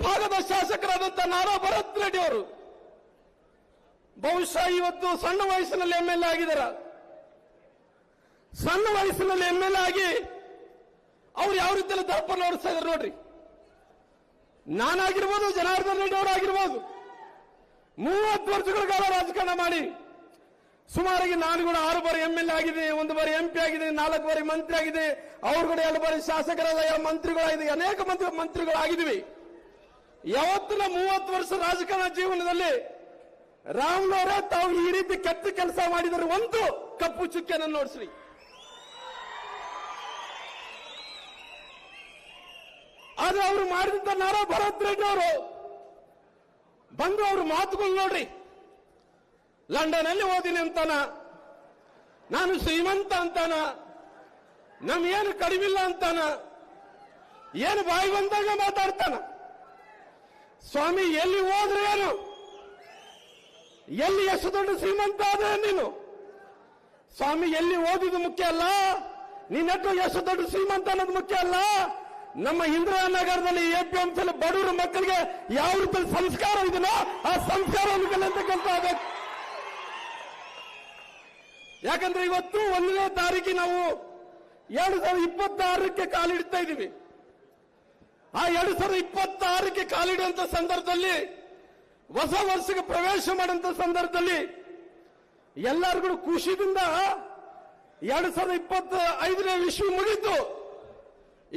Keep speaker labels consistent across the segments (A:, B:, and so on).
A: ಭಾಗದ ಶಾಸಕರಾದಂತ ನಾರಾ ಭರತ್ ರೆಡ್ಡಿ ಅವರು ಬಹುಶಃ ಇವತ್ತು ಸಣ್ಣ ವಯಸ್ಸಿನಲ್ಲಿ MLA ಆಗಿದ್ದಾರೆ. ಸಣ್ಣ ವಯಸ್ಸಿನಲ್ಲಿ MLA ಆಗಿ ಅವ್ರು ಯಾವ ರೀತಿಯಲ್ಲಿ ದರ್ಪಣ ಓಡಿಸ್ತಾ ಇದ್ದಾರೆ ನೋಡ್ರಿ. ನಾನಾಗಿರ್ಬೋದು, ಜನಾರ್ದನ್ ರೆಡ್ಡಿ ಅವರಾಗಿರ್ಬೋದು, 30 ವರ್ಷಗಳ ಕಾಲ ರಾಜಕಾರಣ ಮಾಡಿ ಸುಮಾರಿಗೆ ನಾನು ಕೂಡ 6 ಬಾರಿ MLA ಆಗಿದೆ, 1 ಬಾರಿ MP ಆಗಿದೆ, 4 ಬಾರಿ ಮಂತ್ರಿ ಆಗಿದೆ, ಅವ್ರು ಕೂಡ 2 ಬಾರಿ ಶಾಸಕರಾದ ಮಂತ್ರಿಗಳಾಗಿದೆ, ಅನೇಕ ಮಂತ್ರಿಗಳಾಗಿದ್ವಿ. ಯಾವತ್ತಿನ 30 ವರ್ಷ ರಾಜಕಾರಣ ಜೀವನದಲ್ಲಿ ರಾಮ್ನವರೇ ತಾವು ಈ ರೀತಿ ಕೆಟ್ಟ ಕೆಲಸ ಮಾಡಿದರೆ ಒಂದು ಕಪ್ಪು ಚುಕ್ಕೆಯನ್ನು ನೋಡಿಸ್ರಿ. ಆದ್ರೆ ಅವರು ಮಾಡಿದಂತ ನಾರಾ ಭರತ್ ರೆಡ್ಡಿ ಅವರು ಬಂದು ಅವ್ರ ಮಾತುಗಳು ನೋಡ್ರಿ. ಲಂಡನ್ ಅಲ್ಲಿ ಓದಿನಿ ಅಂತಾನ, ನಾನು ಶ್ರೀಮಂತ ಅಂತಾನ, ನಮ್ಗೇನು ಕಡಿಮಿಲ್ಲ ಅಂತಾನ, ಏನು ಬಾಯಿ ಬಂದಾಗ ಮಾತಾಡ್ತಾನ. ಸ್ವಾಮಿ ಎಲ್ಲಿ ಹೋದ್ರೆ ಏನು, ಎಲ್ಲಿ ಎಷ್ಟು ದೊಡ್ಡ ಶ್ರೀಮಂತ ಆದ್ರೆ ನೀನು? ಸ್ವಾಮಿ ಎಲ್ಲಿ ಓದಿದ್ದು ಮುಖ್ಯ ಅಲ್ಲ, ನೀನೆಟ್ಟು ಎಷ್ಟು ದೊಡ್ಡ ಶ್ರೀಮಂತ ಅನ್ನೋದು ಮುಖ್ಯ ಅಲ್ಲ. ನಮ್ಮ ಇಂದಿರಾನಗರದಲ್ಲಿ APMC ಬಡವರ ಮಕ್ಕಳಿಗೆ ಯಾವ ರೀತಿ ಸಂಸ್ಕಾರ ಇದೆಯೋ ಆ ಸಂಸ್ಕಾರವನ್ನು ಕಲಿಯತಕ್ಕಂತ ಆಗಬೇಕು. ಯಾಕಂದ್ರೆ ಇವತ್ತು 1ನೇ ತಾರೀಕಿಗೆ ನಾವು 2026ಕ್ಕೆ ಕಾಲಿಡ್ತಾ ಇದ್ದೀವಿ. ಆ 2026ಕ್ಕೆ ಕಾಲಿಡುವಂತ ಸಂದರ್ಭದಲ್ಲಿ, ಹೊಸ ವರ್ಷಕ್ಕೆ ಪ್ರವೇಶ ಮಾಡುವಂತ ಸಂದರ್ಭದಲ್ಲಿ ಎಲ್ಲರಿಗೂ ಖುಷಿಯಿಂದ 2025ನೇ ಇಸ್ವಿ ಮುಗಿತು,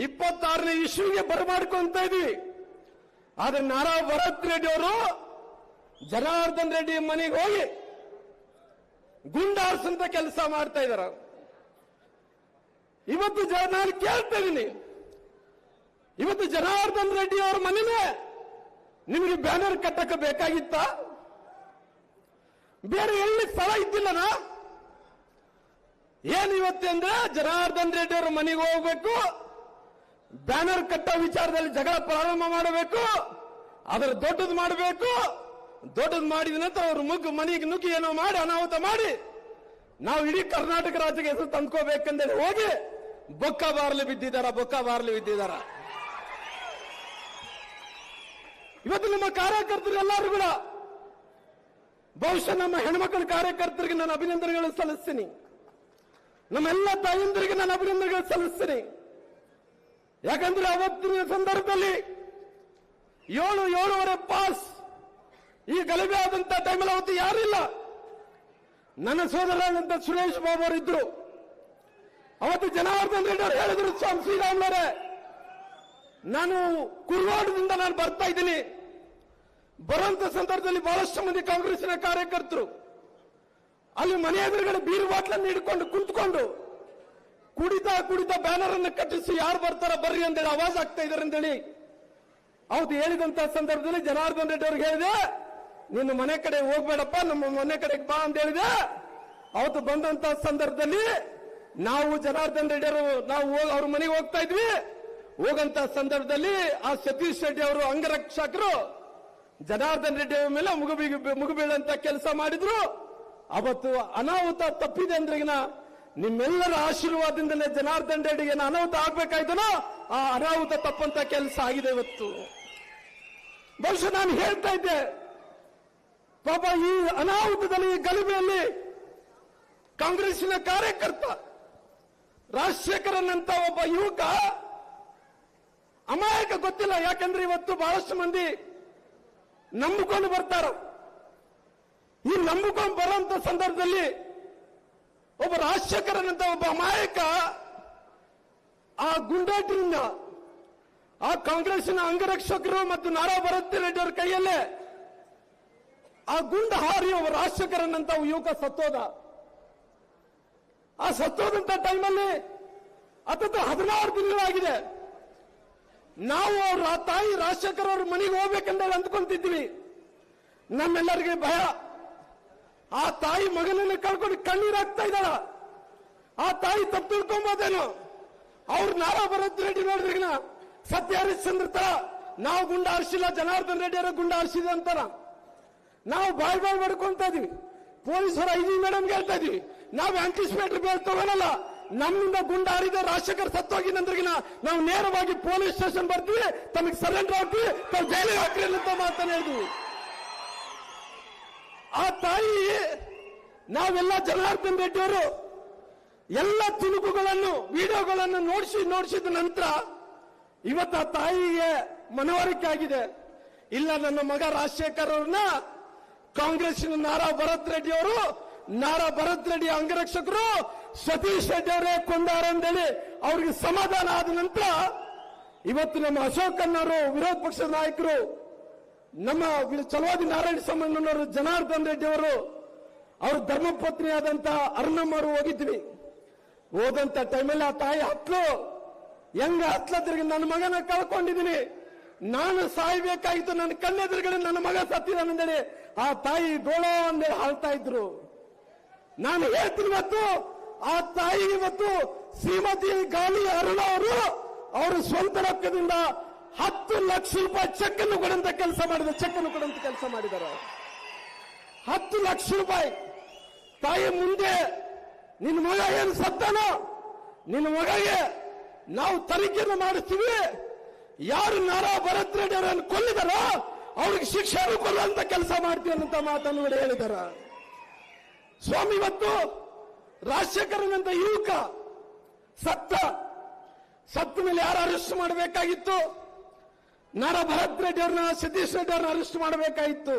A: 26ನೇ ಇಸ್ವಿಗೆ ಬರಮಾಡ್ಕೊಂತ ಇದ್ವಿ. ಆದ್ರೆ ನಾರಾ ಭರತ್ ರೆಡ್ಡಿ ಅವರು ಜನಾರ್ದನ್ ರೆಡ್ಡಿ ಮನೆಗೆ ಹೋಗಿ ಗುಂಡಾರ್ಸಂತ ಕೆಲಸ ಮಾಡ್ತಾ ಇದಾರ. ಇವತ್ತು ನಾನು ಕೇಳ್ತಾ ಇದ್ದೀನಿ, ಇವತ್ತು ಜನಾರ್ದನ್ ರೆಡ್ಡಿ ಅವರ ಮನೆಯೇ ನಿಮಗೆ ಬ್ಯಾನರ್ ಕಟ್ಟಕ್ಕೆ ಬೇಕಾಗಿತ್ತ? ಬೇರೆ ಎಲ್ಲಿ ಸ್ಥಳ ಇದ್ದಿಲ್ಲನಾ? ಏನ್ ಇವತ್ತಂದ್ರೆ ಜನಾರ್ದನ್ ರೆಡ್ಡಿ ಅವರ ಮನೆಗೆ ಹೋಗ್ಬೇಕು, ಬ್ಯಾನರ್ ಕಟ್ಟೋ ವಿಚಾರದಲ್ಲಿ ಜಗಳ ಪ್ರಾರಂಭ ಮಾಡಬೇಕು, ಅದರ ದೊಡ್ಡದು ಮಾಡಬೇಕು. ದೊಡ್ಡದು ಮಾಡಿದ ನಂತರ ಅವ್ರ ಮನೆಗೆ ನುಗ್ಗಿ ಏನೋ ಮಾಡಿ ಅನಾಹುತ ಮಾಡಿ ನಾವು ಇಡೀ ಕರ್ನಾಟಕ ರಾಜ್ಯಕ್ಕೆ ಹೆಸರು ತಂದ್ಕೋಬೇಕಂದೇಳಿ ಹೋಗಿ ಬೊಕ್ಕ ಬಾರ್ಲಿ ಬಿದ್ದಿದ್ದಾರ. ಇವತ್ತು ನಮ್ಮ ಕಾರ್ಯಕರ್ತರು ಎಲ್ಲರೂ ಕೂಡ, ಬಹುಶಃ ನಮ್ಮ ಹೆಣ್ಮಕ್ಳ ಕಾರ್ಯಕರ್ತರಿಗೆ ನಾನು ಅಭಿನಂದನೆಗಳು ಸಲ್ಲಿಸ್ತೀನಿ, ನಮ್ಮೆಲ್ಲ ತಾಯಂದರಿಗೆ ನಾನು ಅಭಿನಂದನೆಗಳು ಸಲ್ಲಿಸ್ತೀನಿ. ಯಾಕಂದ್ರೆ ಅವತ್ತಿನ ಸಂದರ್ಭದಲ್ಲಿ 7-7.5 ಪಾಸ್ ಈ ಗಲಭೆ ಆದಂತ ಟೈಮಲ್ಲಿ ಅವತ್ತು ಯಾರಿಲ್ಲ. ನನ್ನ ಸೋದರರಾದಂತ ಸುರೇಶ್ ಬಾಬು ಅವರು ಇದ್ರು. ಅವತ್ತು ಜನಾರ್ದನ್ ರೆಡ್ಡಿ ಅವರು ಹೇಳಿದ್ರು, ಸ್ವಾಮಿ ಶ್ರೀರಾಮ್ಲವರೇ, ನಾನು ಕುರ್ವಾಡದಿಂದ ನಾನು ಬರ್ತಾ ಇದ್ದೀನಿ. ಬರುವಂತ ಸಂದರ್ಭದಲ್ಲಿ ಬಹಳಷ್ಟು ಮಂದಿ ಕಾಂಗ್ರೆಸ್ಸಿನ ಕಾರ್ಯಕರ್ತರು ಅಲ್ಲಿ ಮನೆ ಎದುರುಗಡೆ ಬೀರು ಬಾಟ್ಲನ್ನು ಹಿಡ್ಕೊಂಡು ಕುಂತ್ಕೊಂಡು ಕುಡಿತಾ ಬ್ಯಾನರ್ ಅನ್ನು ಕಟ್ಟಿಸಿ ಯಾರು ಬರ್ತಾರ ಬರ್ರಿ ಅಂತೇಳಿ ಆವಾಜ್ ಆಗ್ತಾ ಇದಾರೆ ಅಂತೇಳಿ ಅವತ್ತು ಹೇಳಿದಂತ ಸಂದರ್ಭದಲ್ಲಿ ಜನಾರ್ದನ್ ರೆಡ್ಡಿ ಅವ್ರಿಗೆ ಹೇಳಿದೆ, ನಿನ್ನ ಮನೆ ಕಡೆ ಹೋಗ್ಬೇಡಪ್ಪ, ನಮ್ಮ ಮನೆ ಕಡೆಗೆ ಬಾ ಅಂತ ಹೇಳಿದೆ. ಅವತ್ತು ಬಂದಂತ ಸಂದರ್ಭದಲ್ಲಿ ನಾವು ಜನಾರ್ದನ್ ರೆಡ್ಡಿ ಅವರು ನಾವು ಅವ್ರ ಮನೆಗೆ ಹೋಗ್ತಾ ಇದ್ವಿ. ಹೋಗಂತ ಸಂದರ್ಭದಲ್ಲಿ ಆ ಸತೀಶ್ ರೆಡ್ಡಿ ಅವರು ಅಂಗರಕ್ಷಕರು ಜನಾರ್ದನ್ ರೆಡ್ಡಿ ಅವರ ಮೇಲೆ ಮುಗುಬೀಳಂತ ಕೆಲಸ ಮಾಡಿದ್ರು. ಅವತ್ತು ಅನಾಹುತ ತಪ್ಪಿದೆ ಅಂದ್ರೆಗಿನ ನಿಮ್ಮೆಲ್ಲರ ಆಶೀರ್ವಾದದಿಂದಲೇ ಜನಾರ್ದನ್ ರೆಡ್ಡಿಗೆ ಅನಾಹುತ ಆಗ್ಬೇಕಾಯ್ತನೋ ಆ ಅನಾಹುತ ತಪ್ಪಂತ ಕೆಲಸ ಆಗಿದೆ ಇವತ್ತು. ಬಹುಶಃ ನಾನು ಹೇಳ್ತಾ ಇದ್ದೆ, ಪಾಪ ಈ ಅನಾಹುತದಲ್ಲಿ, ಈ ಗಲಭೆಯಲ್ಲಿ ಕಾಂಗ್ರೆಸ್ಸಿನ ಕಾರ್ಯಕರ್ತ ರಾಜಶೇಖರನ್ ಒಬ್ಬ ಯುವಕ ಅಮಾಯಕ ಗೊತ್ತಿಲ್ಲ. ಯಾಕಂದ್ರೆ ಇವತ್ತು ಬಹಳಷ್ಟು ಮಂದಿ ನಂಬಿಕೊಂಡು ಬರ್ತಾರ. ಈ ನಂಬಿಕೊಂಡು ಬರುವಂತ ಸಂದರ್ಭದಲ್ಲಿ ಒಬ್ಬ ರಾಜಶೇಖರನ್ ಒಬ್ಬ ಅಮಾಯಕ ಆ ಗುಂಡಾಟಿನಿಂದ ಆ ಕಾಂಗ್ರೆಸ್ಸಿನ ಅಂಗರಕ್ಷಕರು ಮತ್ತು ನಾರಾ ಭರತ್ ರೆಡ್ಡಿ ಅವರ ಕೈಯಲ್ಲೇ ಆ ಗುಂಡ ಹಾರಿ ಒಬ್ಬ ರಾಜಶೇಖರನ್ ಯುವಕ ಸತ್ತೋದ. ಆ ಸತ್ತೋದಂತ ಟೈಮಲ್ಲಿ ಹತ್ತತ್ರ 16 ದಿನಗಳಾಗಿದೆ. ನಾವು ಅವ್ರ ತಾಯಿ ರಾಜಶೇಖರ್ ಅವ್ರ ಮನೆಗೆ ಹೋಗ್ಬೇಕಂತ ಅಂದ್ಕೊಂತಿದ್ವಿ. ನಮ್ಮೆಲ್ಲರಿಗೆ ಭಯ. ಆ ತಾಯಿ ಮಗನನ್ನು ಕಳ್ಕೊಂಡು ಕಣ್ಣೀರಾಗ್ತಾ ಇದ್ದಾಳ. ಆ ತಾಯಿ ತಪ್ಪು ತಿಳ್ಕೊಂಬೋದೇನು? ಅವ್ರು ನಾರಾ ಭರತ್ ರೆಡ್ಡಿ ನೋಡ್ರಿಗಿನ ಸತ್ಯ ಹರಿಶ್ಚಂದ್ರ ತರ ನಾವು ಗುಂಡ ಹರಿಸಿಲ್ಲ, ಜನಾರ್ದನ್ ರೆಡ್ಡಿ ಅವರ ಗುಂಡ ಹರಿಸಿದೆ ಅಂತಾರ. ನಾವು ಬಾಯ್ ಮಾಡ್ಕೊಂತ ಇದೀವಿ. ಪೊಲೀಸರು IG ಮೇಡಮ್ಗೆ ಹೇಳ್ತಾ ಇದೀವಿ, ನಾವು ಆಂಟಿಸಿಪೇಟರಿ ಬೇಲ್ ತಗೊಳಲ್ಲ, ನಮ್ಮಿಂದ ಗುಂಡಾರಿದ ರಾಜಶೇಖರ್ ಸತ್ತೋಗಿ ನಂದ್ರಿಗಿನ ನಾವು ನೇರವಾಗಿ ಪೊಲೀಸ್ ಸ್ಟೇಷನ್ ಬರ್ತೀವಿ, ತಮಗೆ ಸರೆಂಡರ್ ಆಗ್ತೀವಿ, ತಾವು ಜೈಲಿಗೆ ಹಾಕ್ರಿ ಅಂತ ಮಾತನ್ನ ಹೇಳಿದ್ವಿ. ಆ ತಾಯಿ ನಾವೆಲ್ಲ ಜನಾರ್ದನ್ ರೆಡ್ಡಿ ಅವರು ಎಲ್ಲ ತುಣುಕುಗಳನ್ನು ವಿಡಿಯೋಗಳನ್ನು ನೋಡಿಸಿದ ನಂತರ ಇವತ್ತು ಆ ತಾಯಿಗೆ ಮನವರಿಕೆ ಆಗಿದೆ. ಇಲ್ಲ, ನನ್ನ ಮಗ ರಾಜಶೇಖರ್ ಅವ್ರನ್ನ ಕಾಂಗ್ರೆಸ್ಸಿನ ನಾರಾ ಭರತ್ ರೆಡ್ಡಿ ಅವರು, ನಾರಾ ಭರತ್ ರೆಡ್ಡಿ ಅಂಗರಕ್ಷಕರು ಸತೀಶ್ ರೆಡ್ಡಿ ಅವರೇ ಕೊಂದಾರಂದೇಳಿ ಅವ್ರಿಗೆ ಸಮಾಧಾನ ಆದ ನಂತರ ಇವತ್ತು ನಮ್ಮ ಅಶೋಕನ್ನವರು ವಿರೋಧ ಪಕ್ಷದ ನಾಯಕರು, ನಮ್ಮ ಚಲವಾದಿ ನಾರಾಯಣ ಸ್ವಾಮಣ್ಣನವರು, ಜನಾರ್ದನ್ ರೆಡ್ಡಿ ಅವರು, ಅವ್ರ ಧರ್ಮಪತ್ನಿಯಾದಂತ ಅರುಣಮ್ಮ ಅವರು ಹೋಗಿದ್ವಿ. ಹೋದಂತ ಟೈಮಲ್ಲಿ ಆ ತಾಯಿ ಹತ್ಲದ್ರಿಗೆ ನನ್ನ ಮಗನ ಕಳ್ಕೊಂಡಿದ್ದೀನಿ, ನಾನು ಸಾಯ್ಬೇಕಾಗಿತ್ತು, ನನ್ನ ಕಣ್ಣೆದುರುಗಡೆ ನನ್ನ ಮಗ ಸತ್ತಿದ್ದಾನೆಂದೇಳಿ ಆ ತಾಯಿ ಗೋಳೋ ಅಂದೇಳಿ ಹಾಳ್ತಾ ಇದ್ರು. ನಾನು ಹೇಳ್ತೀನಿ, ಇವತ್ತು ಆ ತಾಯಿ ಇವತ್ತು ಶ್ರೀಮತಿ ಗಾಳಿ ಅರುಣ ಅವರು ಸ್ವಂತ ರೊಕ್ಕದಿಂದ 10 ಲಕ್ಷ ರೂಪಾಯಿ ಚೆಕ್ ಅನ್ನು ಕೊಡಂತ ಕೆಲಸ ಮಾಡಿದ್ದಾರೆ. 10 ಲಕ್ಷ ರೂಪಾಯಿ ತಾಯಿ ಮುಂದೆ ನಿನ್ನ ಮಗ ಏನು ಸತ್ತಾನೋ, ನಿನ್ನ ಮಗಗೆ ನಾವು ತನಿಖೆಯನ್ನು ಮಾಡಿಸ್ತೀವಿ, ಯಾರು ನಾರಾ ಭರತ್ ರೆಡ್ಡಿ ಅವರನ್ನು ಕೊಲ್ಲಿದಾರೋ ಅವ್ರಿಗೆ ಶಿಕ್ಷೆ ಕೊಲ್ಲುವಂತ ಕೆಲಸ ಮಾಡ್ತೀವಿ ಅಂತ ಮಾತನ್ನು ಕೂಡ ಹೇಳಿದಾರ. ಸ್ವಾಮಿ, ಇವತ್ತು ರಾಜಶೇಖರನಂತ ಯುವಕ ಸತ್ತ ಮೇಲೆ ಯಾರು ಅರೆಸ್ಟ್ ಮಾಡಬೇಕಾಗಿತ್ತು? ನಾರಾ ಭರತ್ ರೆಡ್ಡಿ ಅವ್ರನ್ನ, ಸತೀಶ್ ರೆಡ್ಡಿ ಅವ್ರನ್ನ ಅರೆಸ್ಟ್ ಮಾಡಬೇಕಾಗಿತ್ತು.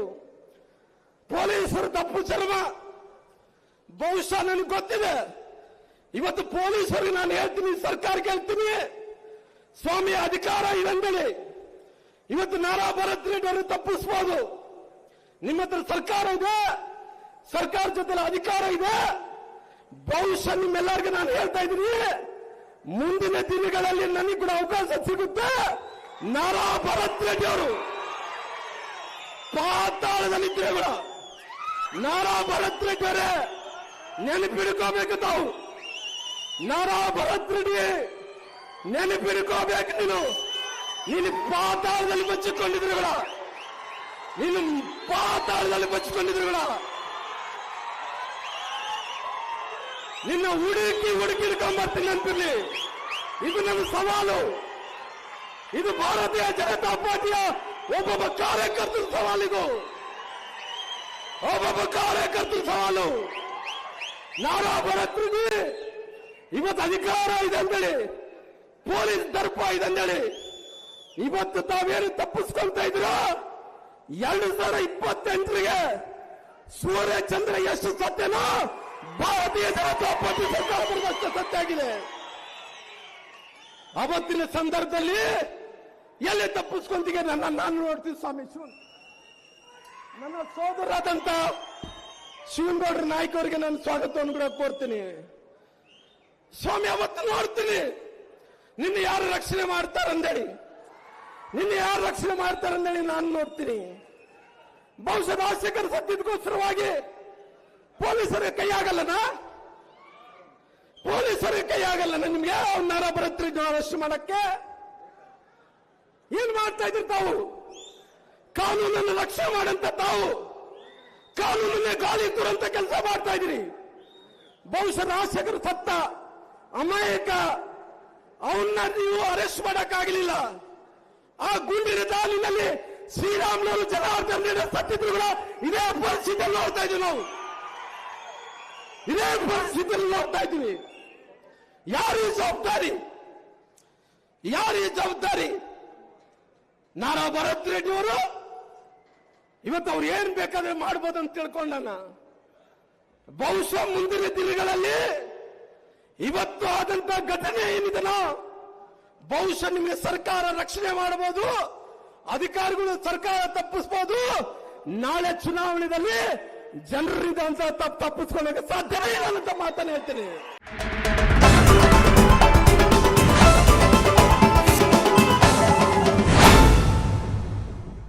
A: ಪೊಲೀಸರು ತಪ್ಪು ಚರ್ಮ. ಬಹುಶಃ ನನಗೆ ಗೊತ್ತಿದೆ, ಇವತ್ತು ಪೊಲೀಸರಿಗೆ ನಾನು ಹೇಳ್ತೀನಿ, ಸರ್ಕಾರಕ್ಕೆ ಹೇಳ್ತೀನಿ, ಸ್ವಾಮಿ ಅಧಿಕಾರ ಇದಂದೇಳಿ ಇವತ್ತು ನಾರಾ ಭರತ್ ರೆಡ್ಡಿ ಅವರು ತಪ್ಪಿಸಬಹುದು. ನಿಮ್ಮ ಹತ್ರ ಸರ್ಕಾರ ಇದೆ, ಸರ್ಕಾರ ಜೊತೆ ಅಧಿಕಾರ ಇದೆ. ಬಹುಶಃ ನಿಮ್ಮೆಲ್ಲರಿಗೂ ನಾನು ಹೇಳ್ತಾ ಇದ್ದೀನಿ, ಮುಂದಿನ ದಿನಗಳಲ್ಲಿ ನನಗೆ ಕೂಡ ಅವಕಾಶ ಸಿಗುತ್ತೆ. ನಾರಾ ಭರತ್ ರೆಡ್ಡಿ ಅವರು ಪಾತಾಳದಲ್ಲಿದ್ದರೆ ಕೂಡ ನಾರಾ ಭರತ್ ರೆಡ್ಡಿ ಅವರೇ ನೆನಪಿಡ್ಕೋಬೇಕು. ತಾವು ನಾರಾ ಭರತ್ ರೆಡ್ಡಿ ನೆನಪಿಡ್ಕೋಬೇಕು. ನೀನು ಪಾತಾಳದಲ್ಲಿ ಬಚ್ಚಿಕೊಂಡಿದ್ರು ಕೂಡ, ನೀನು ಪಾತಾಳದಲ್ಲಿ ಬಚ್ಚಿಕೊಂಡಿದ್ರು ಕೂಡ, ನಿನ್ನ ಹುಡುಕಿ ಹಿಡ್ಕೊಂಡ್ಬರ್ತೀನಿ ಅಂತಿರ್ಲಿ. ಇದು ನನ್ನ ಸವಾಲು. ಇದು ಭಾರತೀಯ ಜನತಾ ಪಾರ್ಟಿಯ ಒಬ್ಬೊಬ್ಬ ಕಾರ್ಯಕರ್ತರ ಸವಾಲಿದು, ಒಬ್ಬೊಬ್ಬ ಕಾರ್ಯಕರ್ತರ ಸವಾಲು. ನಾರಾ ಭರತ್ ರೆಡ್ಡಿ ಇವತ್ತು ಅಧಿಕಾರ ಇದೆ ಅಂದೇಳಿ, ಪೊಲೀಸ್ ದರ್ಪ ಇದೆ ಅಂದೇಳಿ ಇವತ್ತು ತಾವೇನು ತಪ್ಪಿಸ್ಕೊಂತ ಇದ್ರ. 2028ರಿಗೆ ಸೂರ್ಯಚಂದ್ರ ಎಷ್ಟು ಸತ್ಯನೋ ಭಾರತೀಯ ಜನತಾ ಪಾರ್ಟಿ ಸರ್ಕಾರ ಬರುವಷ್ಟು ಸತ್ಯ ಆಗಿದೆ. ಅವತ್ತಿನ ಸಂದರ್ಭದಲ್ಲಿ ಎಲ್ಲಿ ತಪ್ಪಿಸ್ಕೊಂತಿಗೆ ನಾನು ನೋಡ್ತೀನಿ. ಸ್ವಾಮಿ ನನ್ನ ಸೋದರಾದಂತ ಶಿವನಗೌಡರ ನಾಯ್ಕ ಅವರಿಗೆ ನಾನು ಸ್ವಾಗತವನ್ನು ಕೂಡ ಕೋರ್ತೀನಿ. ಸ್ವಾಮಿ, ಅವತ್ತು ನೋಡ್ತೀನಿ ನಿನ್ನ ಯಾರು ರಕ್ಷಣೆ ಮಾಡ್ತಾರಂದೇಳಿ, ನಾನು ನೋಡ್ತೀನಿ. ಬಹುಶಃ ರಾಜಶೇಖರ್ ಸತ್ತಿದ್ದಕ್ಕೋಸ್ಕರವಾಗಿ ಪೊಲೀಸರಿಗೆ ಕೈ ಆಗಲ್ಲನ ನಿಮ್ಗೆ ನಾರಾ ಭರತ್ ರೆಡ್ಡಿ ಅರೆಸ್ಟ್ ಮಾಡಕ್ಕೆ? ಏನ್ ಮಾಡ್ತಾ ಇದ್ರಿ ತಾವು? ಕಾನೂನನ್ನು ರಕ್ಷಣೆ ಮಾಡಂತ ತಾವು ಕಾನೂನನ್ನೇ ಗಾಳಿ ತುರಂತ ಕೆಲಸ ಮಾಡ್ತಾ ಇದ್ರಿ. ಬಹುಶಃ ರಾಜಶೇಖರ್ ಸತ್ತ ಅಮಾಯಕ, ಅವನ್ನ ನೀವು ಅರೆಸ್ಟ್ ಮಾಡಕ್ಕಾಗಲಿಲ್ಲ. ಆ ಗುಂಡಿನ ದಾಳಿನಲ್ಲಿ ಶ್ರೀರಾಮುಲು ಜನಾರ್ದನ್ ರೆಡ್ಡಿ ಸತ್ತಿದ್ರು ಕೂಡ ಇದೇ ಪರಿಸ್ಥಿತಿಯಲ್ಲಿ ನೋಡ್ತಾ ಇದ್ದೀವಿ ನಾವು. ಇದೇ ಪರಿಸ್ಥಿತಿಯಲ್ಲಿ ನೋಡ್ತಾ ಇದ್ದೀವಿ. ಯಾರು ಜವಾಬ್ದಾರಿ? ನಾರಾ ಭರತ್ ರೆಡ್ಡಿ ಅವರು ಇವತ್ತು ಅವ್ರು ಏನ್ ಬೇಕಾದ್ರೆ ಮಾಡ್ಬೋದು ಅಂತ ತಿಳ್ಕೊಂಡಾನ. ಬಹುಶಃ ಮುಂದಿನ ದಿನಗಳಲ್ಲಿ ಇವತ್ತು ಆದಂತ ಘಟನೆ ಏನಿದೆನೋ ಬಹುಶಃ ನಿಮಗೆ ಸರ್ಕಾರ ರಕ್ಷಣೆ ಮಾಡಬಹುದು, ಅಧಿಕಾರಿಗಳು ಸರ್ಕಾರ ತಪ್ಪಿಸಬಹುದು. ನಾಳೆ ಚುನಾವಣೆಯಲ್ಲಿ ಜನರಿದಂತ ತಪ್ಪಿಸ್ಕೊಳ್ಳೋಕೆ ಸಾಧ್ಯವೇ ಇಲ್ಲ ಅಂತ ಮಾತನ್ನ ಹೇಳ್ತೀನಿ.